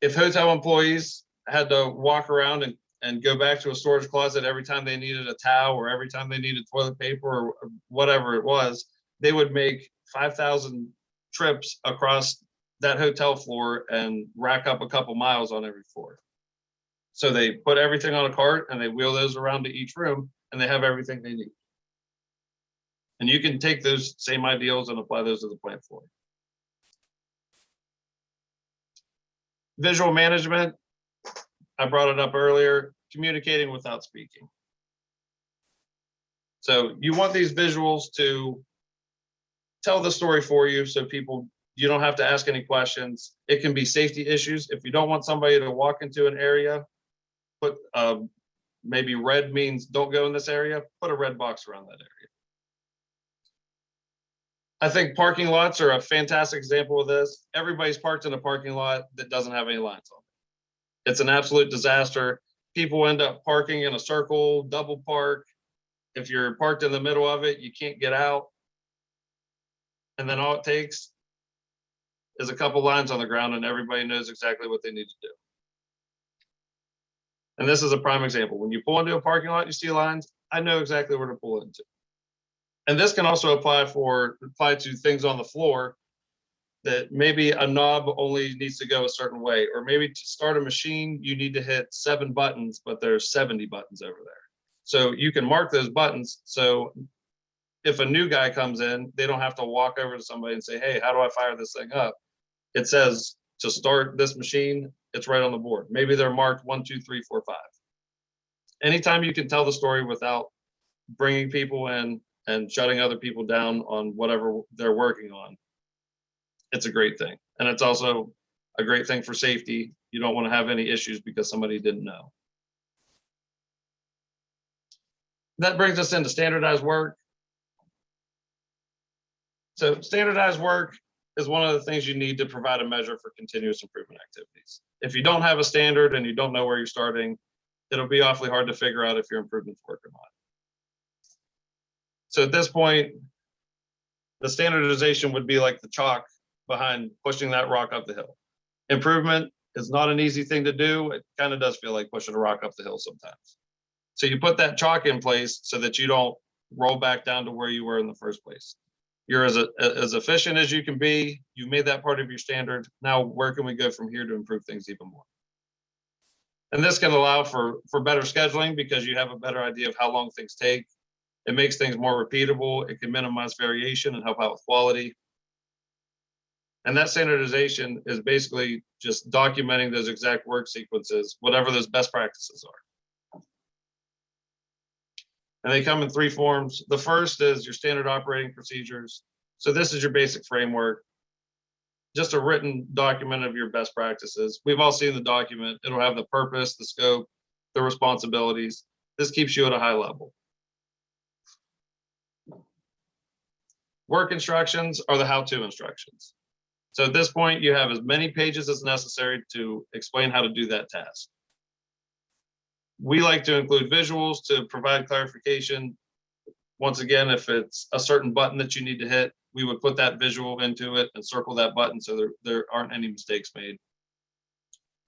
If hotel employees had to walk around and go back to a storage closet every time they needed a towel or every time they needed toilet paper or whatever it was, they would make 5,000 trips across that hotel floor and rack up a couple miles on every floor. So they put everything on a cart and they wheel those around to each room and they have everything they need. And you can take those same ideals and apply those to the plant floor. Visual management, I brought it up earlier, communicating without speaking. So you want these visuals to tell the story for you so you don't have to ask any questions. It can be safety issues. If you don't want somebody to walk into an area, put maybe red means don't go in this area, put a red box around that area. I think parking lots are a fantastic example of this. Everybody's parked in a parking lot that doesn't have any lines on it. It's an absolute disaster. People end up parking in a circle, double park. If you're parked in the middle of it, you can't get out. And then all it takes is a couple lines on the ground and everybody knows exactly what they need to do. And this is a prime example. When you pull into a parking lot, you see lines, I know exactly where to pull into. And this can also apply to things on the floor that maybe a knob only needs to go a certain way, or maybe to start a machine, you need to hit 7 buttons, but there's 70 buttons over there. So you can mark those buttons. So if a new guy comes in, they don't have to walk over to somebody and say, hey, how do I fire this thing up? It says to start this machine, it's right on the board. Maybe they're marked 1, 2, 3, 4, 5. Anytime you can tell the story without bringing people in and shutting other people down on whatever they're working on, it's a great thing. And it's also a great thing for safety. You don't want to have any issues because somebody didn't know. That brings us into standardized work. So standardized work, is one of the things you need to provide a measure for continuous improvement activities. If you don't have a standard and you don't know where you're starting, it'll be awfully hard to figure out if your improvements work or not. So at this point, the standardization would be like the chalk behind pushing that rock up the hill. Improvement is not an easy thing to do. It kind of does feel like pushing a rock up the hill sometimes. So you put that chalk in place so that you don't roll back down to where you were in the first place. You're as efficient as you can be. You made that part of your standard. Now, where can we go from here to improve things even more? And this can allow for better scheduling because you have a better idea of how long things take. It makes things more repeatable. It can minimize variation and help out with quality. And that standardization is basically just documenting those exact work sequences, whatever those best practices are. And they come in three forms. The first is your standard operating procedures. So this is your basic framework, just a written document of your best practices. We've all seen the document. It'll have the purpose, the scope, the responsibilities. This keeps you at a high level. Work instructions are the how-to instructions. So at this point, you have as many pages as necessary to explain how to do that task. We like to include visuals to provide clarification. Once again, if it's a certain button that you need to hit, we would put that visual into it and circle that button so there aren't any mistakes made.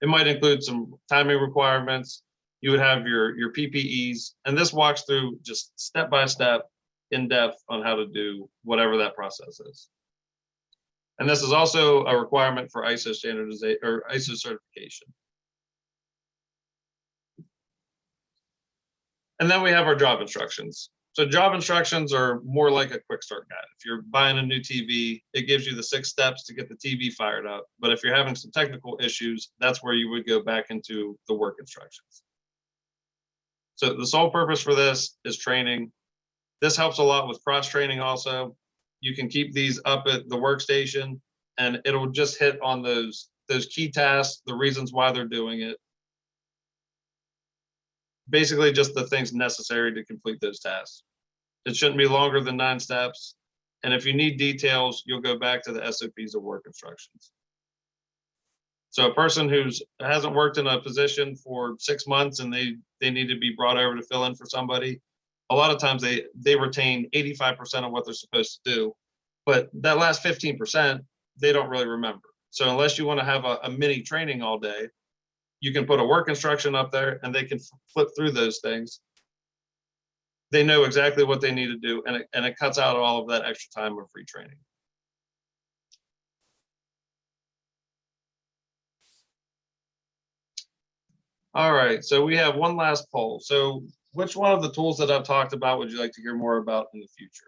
It might include some timing requirements. You would have your PPEs, and this walks through just step by step in depth on how to do whatever that process is. And this is also a requirement for ISO standardization or ISO certification. And then we have our job instructions. So job instructions are more like a quick start guide. If you're buying a new TV, it gives you the 6 steps to get the TV fired up. But if you're having some technical issues, that's where you would go back into the work instructions. So the sole purpose for this is training. This helps a lot with cross-training also. You can keep these up at the workstation and it'll just hit on those key tasks, the reasons why they're doing it. Basically just the things necessary to complete those tasks. It shouldn't be longer than 9 steps. And if you need details, you'll go back to the SOPs of work instructions. So a person who hasn't worked in a position for 6 months and they need to be brought over to fill in for somebody, a lot of times they retain 85% of what they're supposed to do, but that last 15%, they don't really remember. So unless you want to have a mini training all day, you can put a work instruction up there and they can flip through those things. They know exactly what they need to do, and it cuts out all of that extra time of retraining. All right, so we have one last poll. So which one of the tools that I've talked about would you like to hear more about in the future?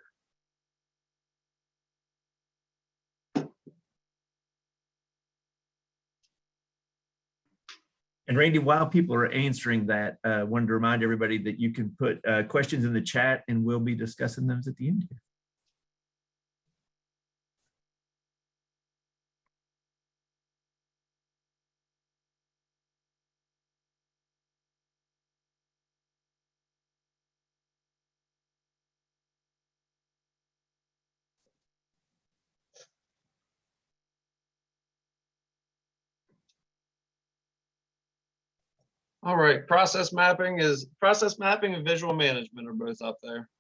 And Randy, while people are answering that, I wanted to remind everybody that you can put questions in the chat and we'll be discussing those at the end here. All right, process mapping and visual management are both up there,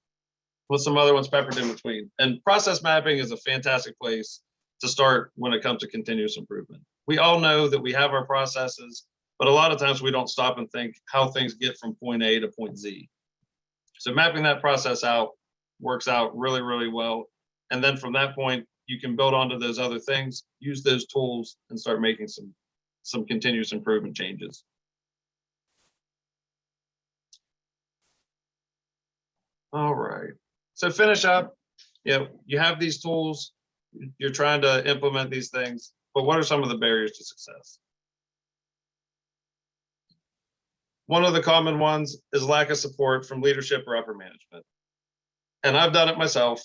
with some other ones peppered in between. And process mapping is a fantastic place to start when it comes to continuous improvement. We all know that we have our processes, but a lot of times we don't stop and think how things get from point A to point Z. So mapping that process out works out really, really well. And then from that point, you can build onto those other things, use those tools, and start making some continuous improvement changes. All right, so finish up. You have these tools, you're trying to implement these things, but what are some of the barriers to success? One of the common ones is lack of support from leadership or upper management. And I've done it myself.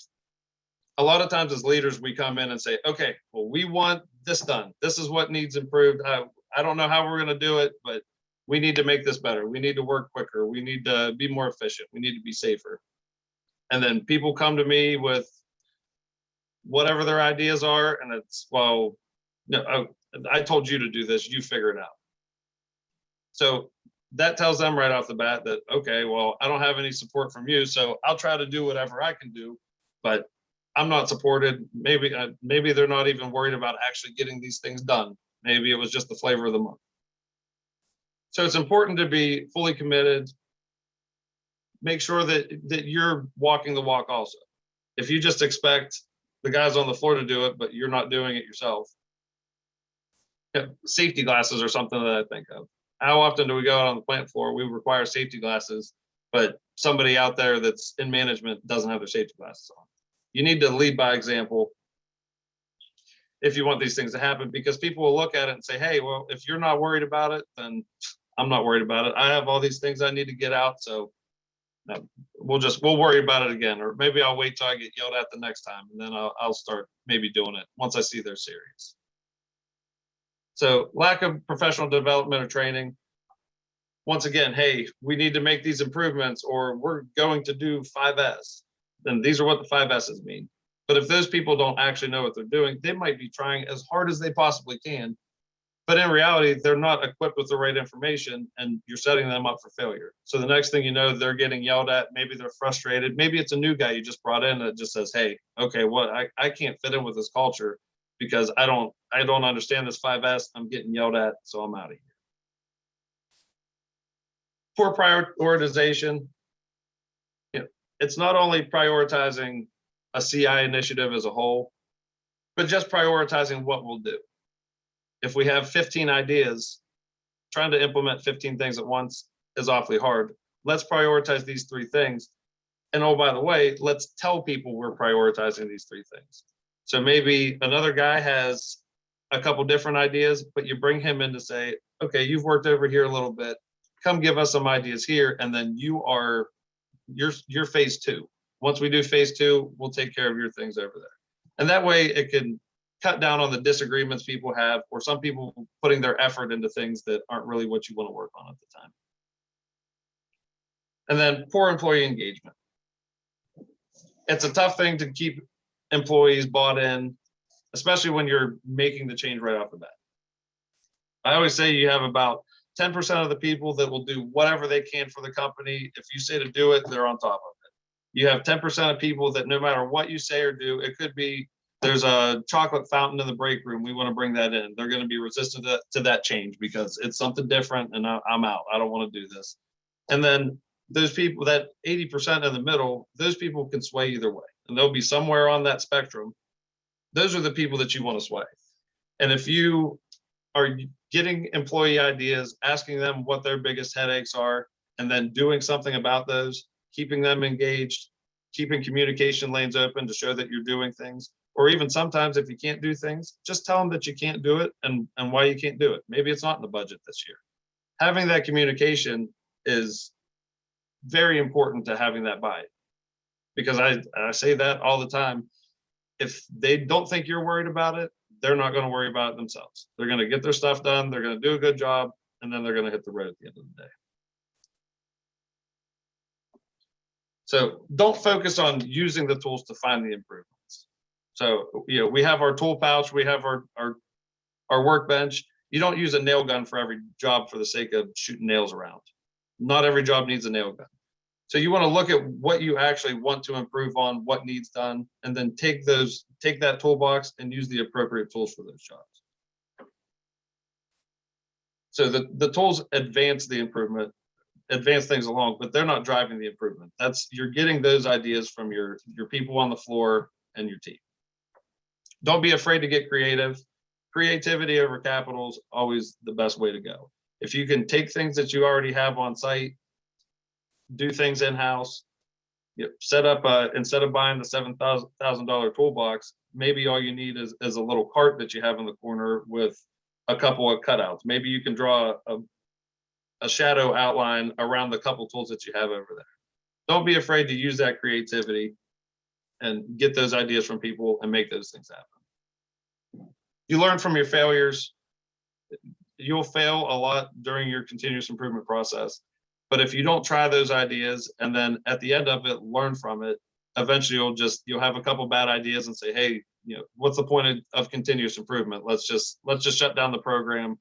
A lot of times as leaders, we come in and say, okay, well, we want this done. This is what needs improved. I don't know how we're going to do it, but we need to make this better. We need to work quicker. We need to be more efficient. We need to be safer. And then people come to me with whatever their ideas are, and it's, well, no, I told you to do this, you figure it out. So that tells them right off the bat that, okay, well, I don't have any support from you, so I'll try to do whatever I can do, but I'm not supported. Maybe they're not even worried about actually getting these things done. Maybe it was just the flavor of the month. So it's important to be fully committed. Make sure that you're walking the walk also. If you just expect the guys on the floor to do it, but you're not doing it yourself. Safety glasses are something that I think of. How often do we go out on the plant floor? We require safety glasses, but somebody out there that's in management doesn't have their safety glasses on. You need to lead by example if you want these things to happen, because people will look at it and say, hey, well, if you're not worried about it, then I'm not worried about it. I have all these things I need to get out, so no, we'll worry about it again, or maybe I'll wait till I get yelled at the next time, and then I'll start maybe doing it once I see they're serious. So lack of professional development or training. Once again, hey, we need to make these improvements, or we're going to do 5S. Then these are what the 5S's mean. But if those people don't actually know what they're doing, they might be trying as hard as they possibly can, but in reality, they're not equipped with the right information, and you're setting them up for failure. So the next thing you know, they're getting yelled at. Maybe they're frustrated. Maybe it's a new guy you just brought in that just says, hey, okay, well, I can't fit in with this culture because I don't understand this 5S. I'm getting yelled at, so I'm out of here. Poor prioritization. It's not only prioritizing a CI initiative as a whole, but just prioritizing what we'll do. If we have 15 ideas, trying to implement 15 things at once is awfully hard. Let's prioritize these 3 things. And oh, by the way, let's tell people we're prioritizing these 3 things. So maybe another guy has a couple different ideas, but you bring him in to say, okay, you've worked over here a little bit, come give us some ideas here, and then you're phase 2. Once we do phase 2, we'll take care of your things over there. And that way it can cut down on the disagreements people have, or some people putting their effort into things that aren't really what you want to work on at the time. And then poor employee engagement. It's a tough thing to keep employees bought in, especially when you're making the change right off the bat. I always say you have about 10% of the people that will do whatever they can for the company. If you say to do it, they're on top of it. You have 10% of people that no matter what you say or do, it could be there's a chocolate fountain in the break room, we want to bring that in. They're going to be resistant to that change because it's something different and I'm out. I don't want to do this. And then those people, that 80% in the middle, those people can sway either way. And they'll be somewhere on that spectrum. Those are the people that you want to sway. And if you are getting employee ideas, asking them what their biggest headaches are, and then doing something about those, keeping them engaged, keeping communication lanes open to show that you're doing things, or even sometimes if you can't do things, just tell them that you can't do it and why you can't do it. Maybe it's not in the budget this year. Having that communication is very important to having that buy-in, because I say that all the time. If they don't think you're worried about it, they're not going to worry about it themselves. They're going to get their stuff done. They're going to do a good job, and then they're going to hit the road at the end of the day. So don't focus on using the tools to find the improvements. So, we have our tool pouch, we have our workbench. You don't use a nail gun for every job for the sake of shooting nails around. Not every job needs a nail gun. So you want to look at what you actually want to improve on, what needs done, and then take that toolbox and use the appropriate tools for those jobs. So the tools advance the improvement, advance things along, but they're not driving the improvement. You're getting those ideas from your people on the floor and your team. Don't be afraid to get creative. Creativity over capital is always the best way to go. If you can take things that you already have on site, do things in-house, set up instead of buying the $7,000 toolbox, maybe all you need is a little cart that you have in the corner with a couple of cutouts. Maybe you can draw a shadow outline around the couple tools that you have over there. Don't be afraid to use that creativity and get those ideas from people and make those things happen. You learn from your failures. You'll fail a lot during your continuous improvement process. But if you don't try those ideas and then at the end of it, learn from it, eventually you'll have a couple bad ideas and say, hey, what's the point of continuous improvement? Let's just shut down the program.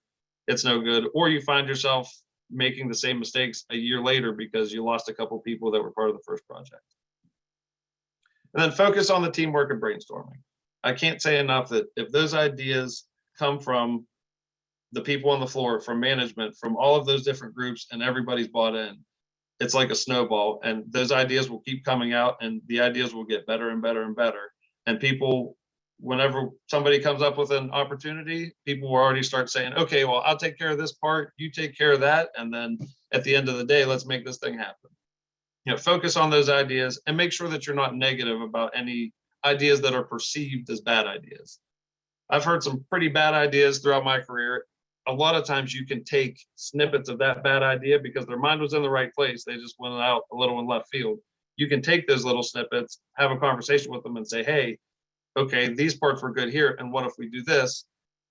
It's no good. Or you find yourself making the same mistakes a year later because you lost a couple people that were part of the first project. And then focus on the teamwork and brainstorming. I can't say enough that if those ideas come from the people on the floor, from management, from all of those different groups, and everybody's bought in, it's like a snowball, and those ideas will keep coming out, and the ideas will get better and better and better. And people, whenever somebody comes up with an opportunity, people will already start saying, okay, well, I'll take care of this part, you take care of that, and then at the end of the day, let's make this thing happen. Focus on those ideas and make sure that you're not negative about any ideas that are perceived as bad ideas. I've heard some pretty bad ideas throughout my career. A lot of times you can take snippets of that bad idea because their mind was in the right place. They just went out a little in left field. You can take those little snippets, have a conversation with them and say, hey, okay, these parts were good here. And what if we do this?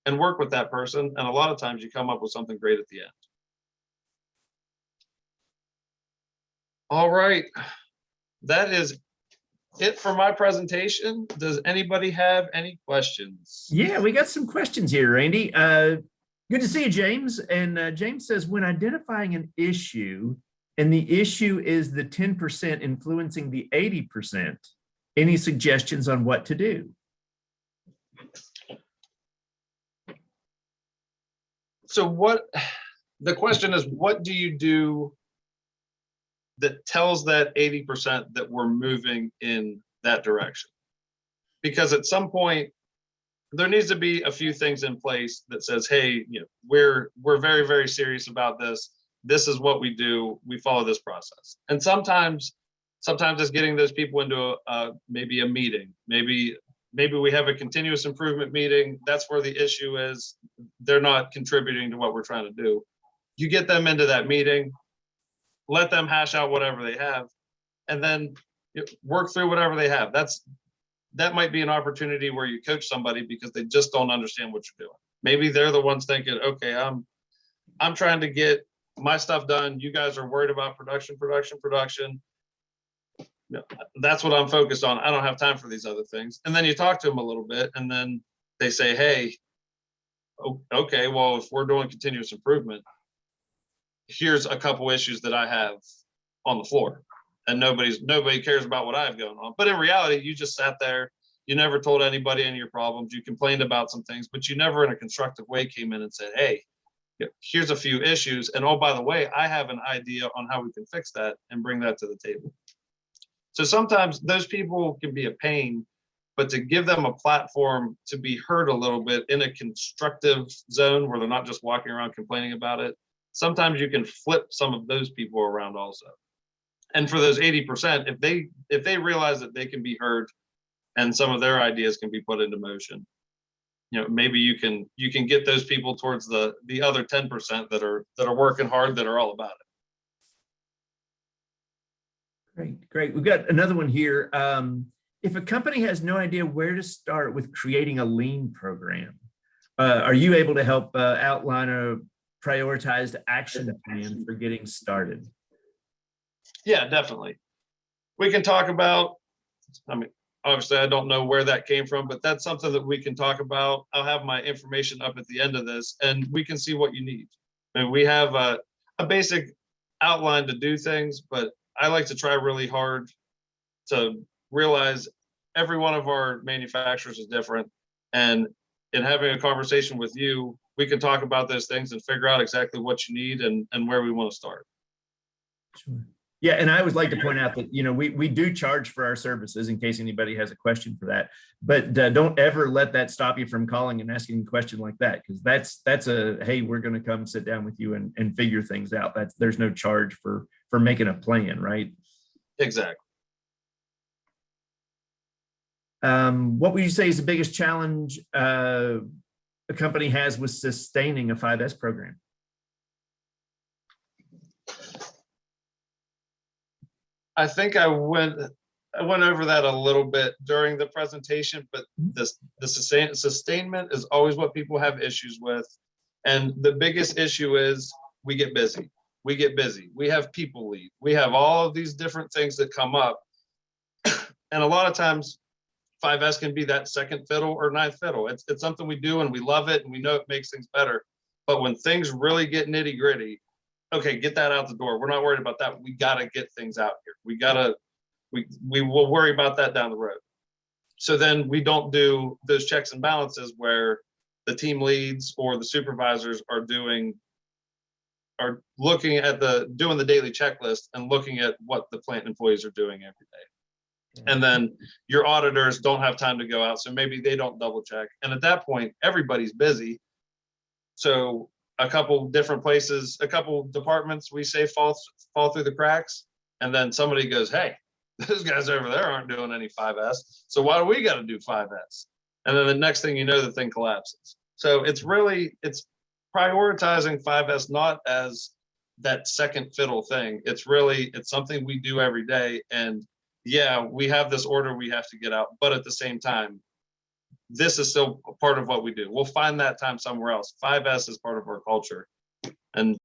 And work with that person. And a lot of times you come up with something great at the end. All right. That is it for my presentation. Does anybody have any questions? Yeah, we got some questions here, Randy. Good to see you, James. And James says, when identifying an issue, and the issue is the 10% influencing the 80%, any suggestions on what to do? So the question is, what do you do that tells that 80% that we're moving in that direction? Because at some point, there needs to be a few things in place that says, hey, we're very, very serious about this. This is what we do. We follow this process. And sometimes it's getting those people into maybe a meeting. Maybe we have a continuous improvement meeting. That's where the issue is. They're not contributing to what we're trying to do. You get them into that meeting, let them hash out whatever they have, and then work through whatever they have. That might be an opportunity where you coach somebody because they just don't understand what you're doing. Maybe they're the ones thinking, okay, I'm trying to get my stuff done. You guys are worried about production. That's what I'm focused on. I don't have time for these other things. And then you talk to them a little bit, and then they say, hey, okay, well, if we're doing continuous improvement, here's a couple issues that I have on the floor, and nobody cares about what I have going on. But in reality, you just sat there, you never told anybody any of your problems, you complained about some things, but you never in a constructive way came in and said, hey, here's a few issues, and oh, by the way, I have an idea on how we can fix that and bring that to the table. So sometimes those people can be a pain, but to give them a platform to be heard a little bit in a constructive zone where they're not just walking around complaining about it, sometimes you can flip some of those people around also. And for those 80%, if they realize that they can be heard and some of their ideas can be put into motion, maybe you can get those people towards the other 10% that are working hard, that are all about it. Great. We've got another one here. If a company has no idea where to start with creating a lean program, are you able to help outline a prioritized action plan for getting started? Yeah, definitely. We can talk about, obviously I don't know where that came from, but that's something that we can talk about. I'll have my information up at the end of this, and we can see what you need. And we have a basic outline to do things, but I like to try really hard to realize every one of our manufacturers is different. And in having a conversation with you, we can talk about those things and figure out exactly what you need and where we want to start. Sure. Yeah, and I always like to point out that, we do charge for our services in case anybody has a question for that. But don't ever let that stop you from calling and asking a question like that, because that's a, hey, we're going to come sit down with you and figure things out. There's no charge for making a plan, right? Exactly. What would you say is the biggest challenge a company has with sustaining a 5S program? I think I went over that a little bit during the presentation, but the sustainment is always what people have issues with. And the biggest issue is we get busy. We have people leave. We have all of these different things that come up. And a lot of times 5S can be that second fiddle or ninth fiddle. It's something we do and we love it and we know it makes things better. But when things really get nitty gritty, okay, get that out the door. We're not worried about that. We got to get things out here. We will worry about that down the road. So then we don't do those checks and balances where the team leads or the supervisors are looking at doing the daily checklist and looking at what the plant employees are doing every day. And then your auditors don't have time to go out, so maybe they don't double check. And at that point, everybody's busy. So a couple different places, a couple departments we say fall through the cracks, and then somebody goes, hey, those guys over there aren't doing any 5S, so why do we got to do 5S? And then the next thing you know, the thing collapses. So it's prioritizing 5S not as that second fiddle thing. It's something we do every day. And yeah, we have this order we have to get out, but at the same time, this is still part of what we do. We'll find that time somewhere else. 5S is part of our culture. And